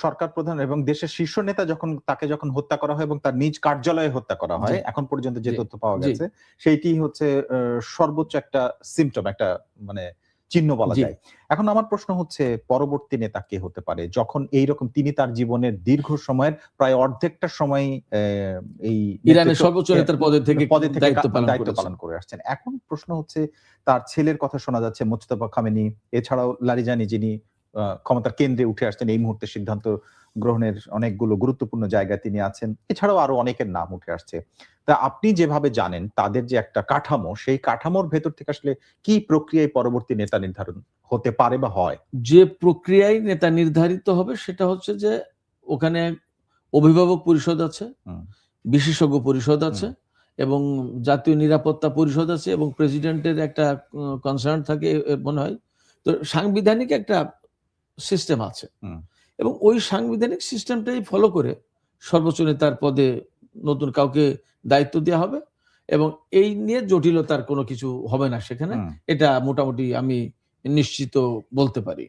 সরকার প্রধান এবং দেশের শীর্ষ নেতা তাকে যখন হত্যা করা হয় এবং তার নিজ কার্যালয়ে হত্যা করা হয়, এখন পর্যন্ত যে তথ্য পাওয়া গেছে সেইটি হচ্ছে সর্বোচ্চ একটা সিম্পটম, একটা মানে চিহ্ন বলা যায়। এখন আমার প্রশ্ন হচ্ছে পরবর্তী নেতা কে হতে পারে যখন এইরকম তিনি তার জীবনের দীর্ঘ সময়ের প্রায় অর্ধেকটা সময় এই ইরানের সর্বোচ্চ নেতার পদে থেকে দায়িত্ব পালন করে আসছেন। এখন প্রশ্ন হচ্ছে তার ছেলের কথা শোনা যাচ্ছে মোজতবা খামেনি, এছাড়াও লারিজানি যিনি ক্ষমতার কেন্দ্রে উঠে আসছেন এই মুহূর্তে সিদ্ধান্ত গ্রহণের অনেকগুলো গুরুত্বপূর্ণ জায়গায় তিনি আছেন, এছাড়াও আরো অনেকের নাম উঠে আসছে। তা আপনি যেভাবে জানেন তাদের যে একটা কাঠামো, সেই কাঠামোর ভেতর থেকে আসলে কি প্রক্রিয়ায় পরবর্তী নেতা নির্ধারণ হতে পারে বা হয়? যে প্রক্রিয়ায় নেতা নির্ধারিত হবে সেটা হচ্ছে যে ওখানে অভিভাবক পরিষদ আছে, বিশেষজ্ঞ পরিষদ আছে এবং জাতীয় নিরাপত্তা পরিষদ আছে এবং প্রেসিডেন্টের একটা কনসার্ন থাকে মনে হয়। তো সাংবিধানিক একটা সিস্টেম আছে এবং ওই সাংবিধানিক সিস্টেমটাই ফলো করে সর্বোচ্চ নেতার পদে নতুন কাউকে দায়িত্ব দেওয়া হবে এবং এই নিয়ে জটিলতার কোনো কিছু হবে না সেখানে, এটা মোটামুটি আমি নিশ্চিত বলতে পারি।